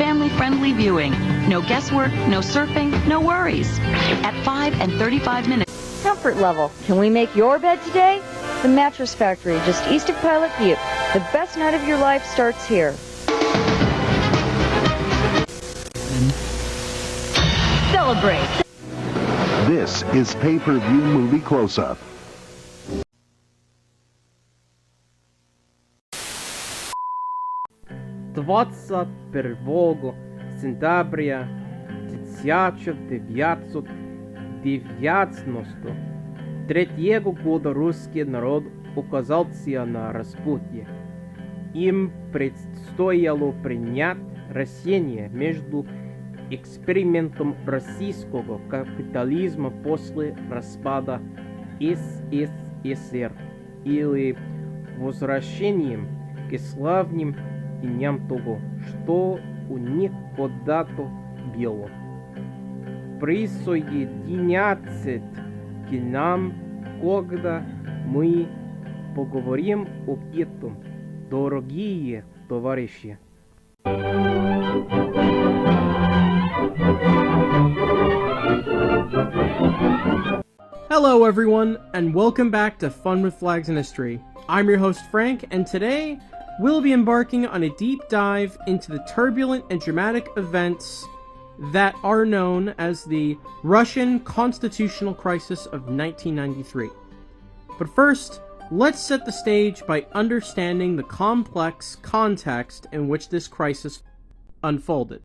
family-friendly viewing. No guesswork, no surfing, no worries. At 5 and 35 minutes. Comfort level. Can we make your bed today? The Mattress Factory, just east of Pilot Butte. The best night of your life starts here. Celebrate. This is Pay-Per-View Movie Close-Up. Двадцать первого сентября 1993 года русский народ оказался на распутье. Им предстояло принять решение между экспериментом российского капитализма после распада СССР или возвращением к славным дням того, что у них когда-то было. Присоединяйтесь к нам, когда мы поговорим об этом, дорогие товарищи. Hello everyone, and welcome back to Fun with Flags and History. I'm your host Frank, and today we'll be embarking on a deep dive into the turbulent and dramatic events that are known as the Russian constitutional crisis of 1993. But first, let's set the stage by understanding the complex context in which this crisis unfolded.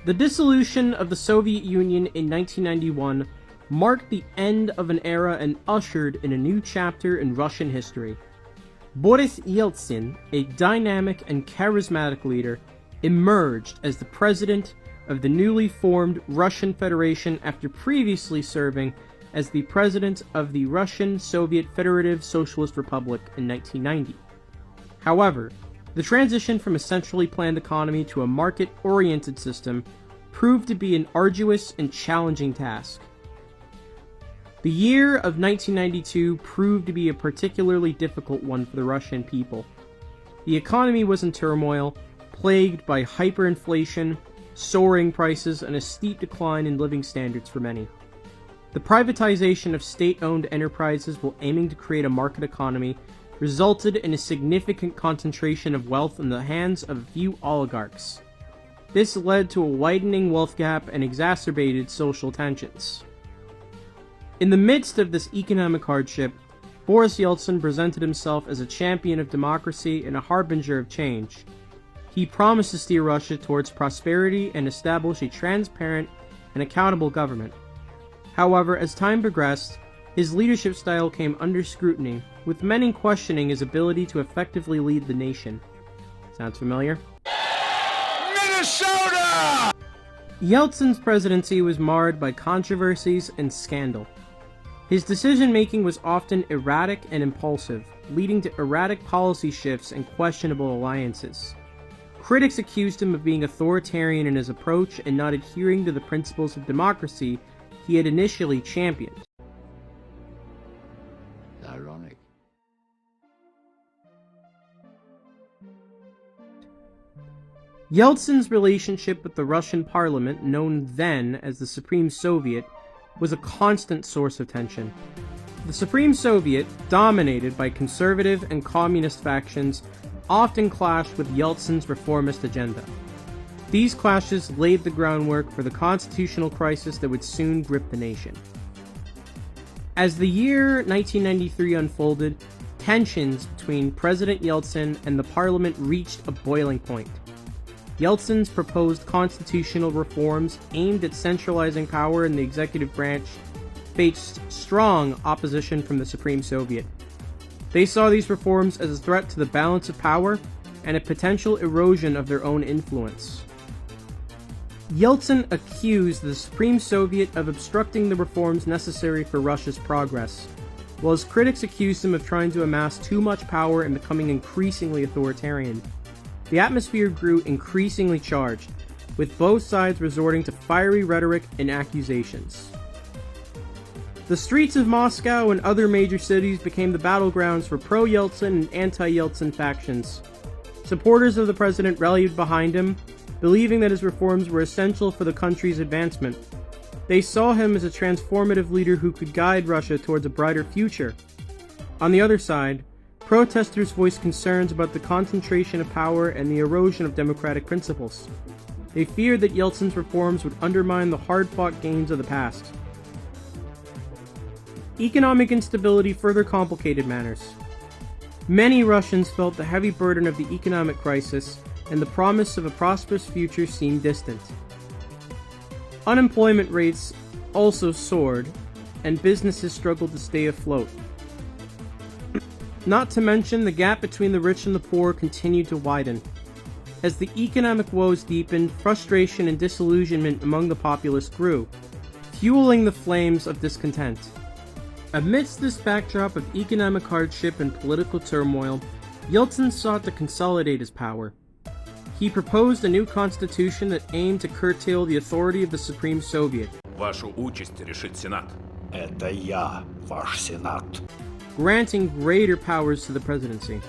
The dissolution of the Soviet Union in 1991 marked the end of an era and ushered in a new chapter in Russian history. Boris Yeltsin, a dynamic and charismatic leader, emerged as the president of the newly formed Russian Federation after previously serving as the president of the Russian Soviet Federative Socialist Republic in 1990. However, the transition from a centrally planned economy to a market-oriented system proved to be an arduous and challenging task. The year of 1992 proved to be a particularly difficult one for the Russian people. The economy was in turmoil, plagued by hyperinflation, soaring prices, and a steep decline in living standards for many. The privatization of state-owned enterprises while aiming to create a market economy resulted in a significant concentration of wealth in the hands of a few oligarchs. This led to a widening wealth gap and exacerbated social tensions. In the midst of this economic hardship, Boris Yeltsin presented himself as a champion of democracy and a harbinger of change. He promised to steer Russia towards prosperity and establish a transparent and accountable government. However, as time progressed, his leadership style came under scrutiny, with many questioning his ability to effectively lead the nation. Sounds familiar? Minnesota! Yeltsin's presidency was marred by controversies and scandal. His decision-making was often erratic and impulsive, leading to erratic policy shifts and questionable alliances. Critics accused him of being authoritarian in his approach and not adhering to the principles of democracy he had initially championed. Ironic. Yeltsin's relationship with the Russian parliament, known then as the Supreme Soviet, was a constant source of tension. The Supreme Soviet, dominated by conservative and communist factions, often clashed with Yeltsin's reformist agenda. These clashes laid the groundwork for the constitutional crisis that would soon grip the nation. As the year 1993 unfolded, tensions between President Yeltsin and the parliament reached a boiling point. Yeltsin's proposed constitutional reforms aimed at centralizing power in the executive branch faced strong opposition from the Supreme Soviet. They saw these reforms as a threat to the balance of power and a potential erosion of their own influence. Yeltsin accused the Supreme Soviet of obstructing the reforms necessary for Russia's progress, while his critics accused him of trying to amass too much power and becoming increasingly authoritarian. The atmosphere grew increasingly charged, with both sides resorting to fiery rhetoric and accusations. The streets of Moscow and other major cities became the battlegrounds for pro-Yeltsin and anti-Yeltsin factions. Supporters of the president rallied behind him, believing that his reforms were essential for the country's advancement. They saw him as a transformative leader who could guide Russia towards a brighter future. On the other side, protesters voiced concerns about the concentration of power and the erosion of democratic principles. They feared that Yeltsin's reforms would undermine the hard-fought gains of the past. Economic instability further complicated matters. Many Russians felt the heavy burden of the economic crisis, and the promise of a prosperous future seemed distant. Unemployment rates also soared, and businesses struggled to stay afloat. Not to mention, the gap between the rich and the poor continued to widen. As the economic woes deepened, frustration and disillusionment among the populace grew, fueling the flames of discontent. Amidst this backdrop of economic hardship and political turmoil, Yeltsin sought to consolidate his power. He proposed a new constitution that aimed to curtail the authority of the Supreme Soviet. Вашу участь решит Сенат. Это я, ваш Сенат. Granting greater powers to the presidency.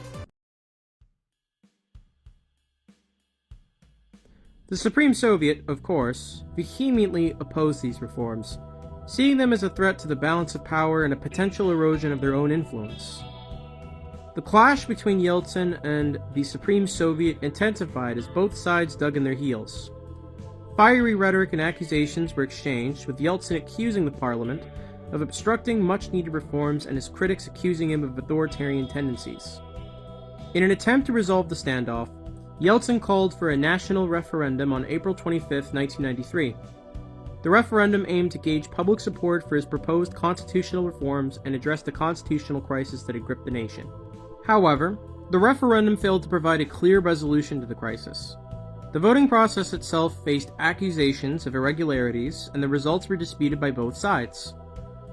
The Supreme Soviet, of course, vehemently opposed these reforms, seeing them as a threat to the balance of power and a potential erosion of their own influence. The clash between Yeltsin and the Supreme Soviet intensified as both sides dug in their heels. Fiery rhetoric and accusations were exchanged, with Yeltsin accusing the parliament of obstructing much-needed reforms and his critics accusing him of authoritarian tendencies. In an attempt to resolve the standoff, Yeltsin called for a national referendum on April 25, 1993. The referendum aimed to gauge public support for his proposed constitutional reforms and address the constitutional crisis that had gripped the nation. However, the referendum failed to provide a clear resolution to the crisis. The voting process itself faced accusations of irregularities, and the results were disputed by both sides.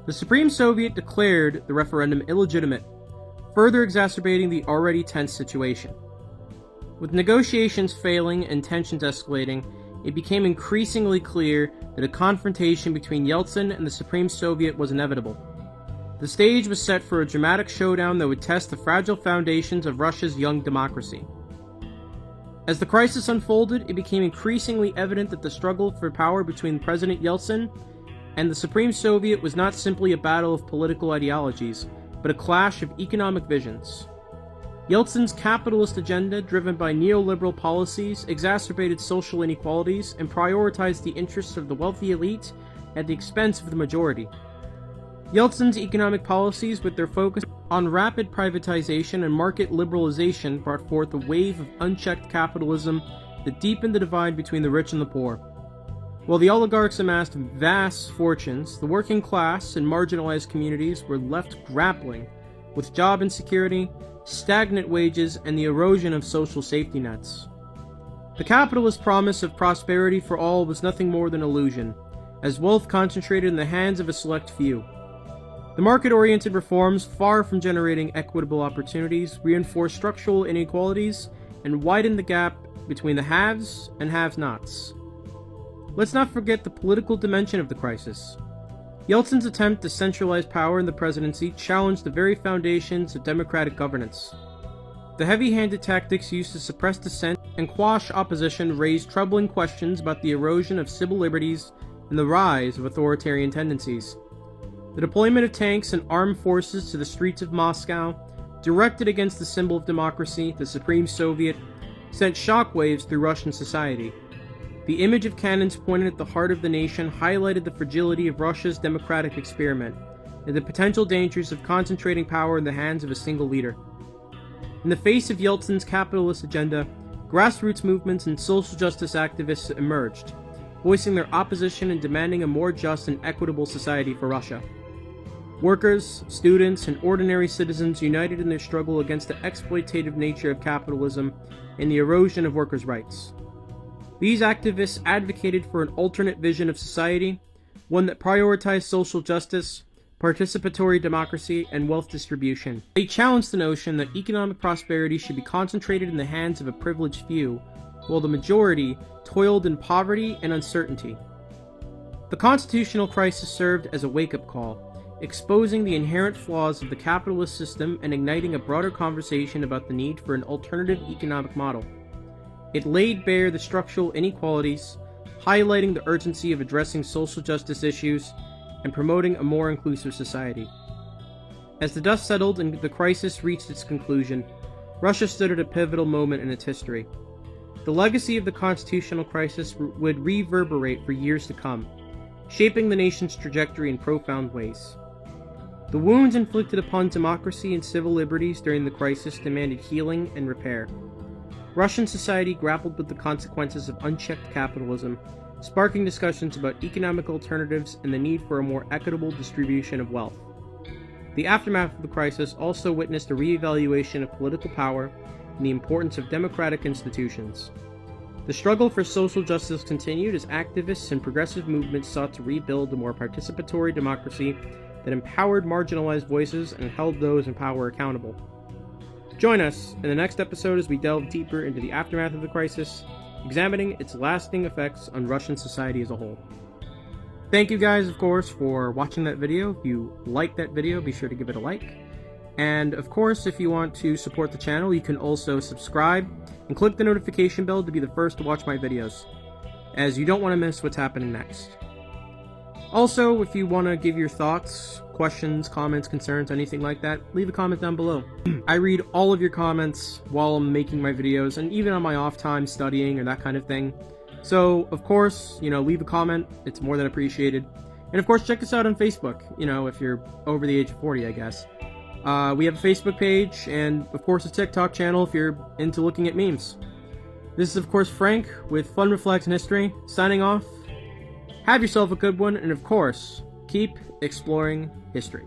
The Supreme Soviet declared the referendum illegitimate, further exacerbating the already tense situation. With negotiations failing and tensions escalating, it became increasingly clear that a confrontation between Yeltsin and the Supreme Soviet was inevitable. The stage was set for a dramatic showdown that would test the fragile foundations of Russia's young democracy. As the crisis unfolded, it became increasingly evident that the struggle for power between President Yeltsin and the Supreme Soviet was not simply a battle of political ideologies, but a clash of economic visions. Yeltsin's capitalist agenda, driven by neoliberal policies, exacerbated social inequalities and prioritized the interests of the wealthy elite at the expense of the majority. Yeltsin's economic policies, with their focus on rapid privatization and market liberalization, brought forth a wave of unchecked capitalism that deepened the divide between the rich and the poor. While the oligarchs amassed vast fortunes, the working class and marginalized communities were left grappling with job insecurity, stagnant wages, and the erosion of social safety nets. The capitalist promise of prosperity for all was nothing more than illusion, as wealth concentrated in the hands of a select few. The market-oriented reforms, far from generating equitable opportunities, reinforced structural inequalities and widened the gap between the haves and have-nots. Let's not forget the political dimension of the crisis. Yeltsin's attempt to centralize power in the presidency challenged the very foundations of democratic governance. The heavy-handed tactics used to suppress dissent and quash opposition raised troubling questions about the erosion of civil liberties and the rise of authoritarian tendencies. The deployment of tanks and armed forces to the streets of Moscow, directed against the symbol of democracy, the Supreme Soviet, sent shockwaves through Russian society. The image of cannons pointed at the heart of the nation highlighted the fragility of Russia's democratic experiment and the potential dangers of concentrating power in the hands of a single leader. In the face of Yeltsin's capitalist agenda, grassroots movements and social justice activists emerged, voicing their opposition and demanding a more just and equitable society for Russia. Workers, students, and ordinary citizens united in their struggle against the exploitative nature of capitalism and the erosion of workers' rights. These activists advocated for an alternate vision of society, one that prioritized social justice, participatory democracy, and wealth distribution. They challenged the notion that economic prosperity should be concentrated in the hands of a privileged few, while the majority toiled in poverty and uncertainty. The constitutional crisis served as a wake-up call. exposing the inherent flaws of the capitalist system and igniting a broader conversation about the need for an alternative economic model. It laid bare the structural inequalities, highlighting the urgency of addressing social justice issues and promoting a more inclusive society. As the dust settled and the crisis reached its conclusion, Russia stood at a pivotal moment in its history. The legacy of the constitutional crisis would reverberate for years to come, shaping the nation's trajectory in profound ways. The wounds inflicted upon democracy and civil liberties during the crisis demanded healing and repair. Russian society grappled with the consequences of unchecked capitalism, sparking discussions about economic alternatives and the need for a more equitable distribution of wealth. The aftermath of the crisis also witnessed a re-evaluation of political power and the importance of democratic institutions. The struggle for social justice continued as activists and progressive movements sought to rebuild a more participatory democracy that empowered marginalized voices and held those in power accountable. Join us in the next episode as we delve deeper into the aftermath of the crisis, examining its lasting effects on Russian society as a whole. Thank you guys, of course, for watching that video. If you liked that video, be sure to give it a like. And of course, if you want to support the channel, you can also subscribe and click the notification bell to be the first to watch my videos, as you don't want to miss what's happening next. Also, if you want to give your thoughts, questions, comments, concerns, anything like that, leave a comment down below. I read all of your comments while I'm making my videos, and even on my off time studying or that kind of thing. So, of course, leave a comment. It's more than appreciated. And of course, check us out on Facebook, if you're over the age of 40, I guess. We have a Facebook page, and of course a TikTok channel if you're into looking at memes. This is, of course, Frank with Fun Reflects in History, signing off. Have yourself a good one, and of course, keep exploring history.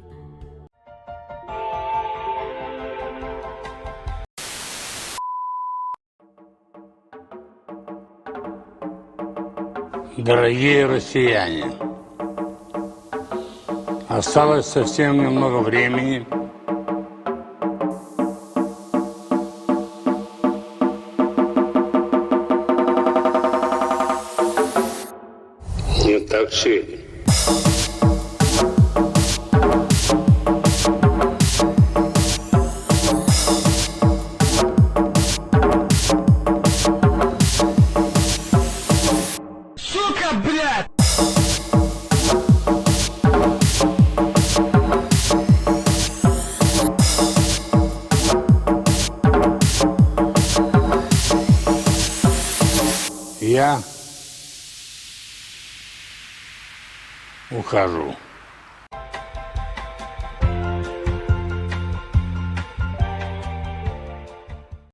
Дорогие россияне, осталось совсем немного времени. Не так сильно. Сука, блядь! Я ухожу.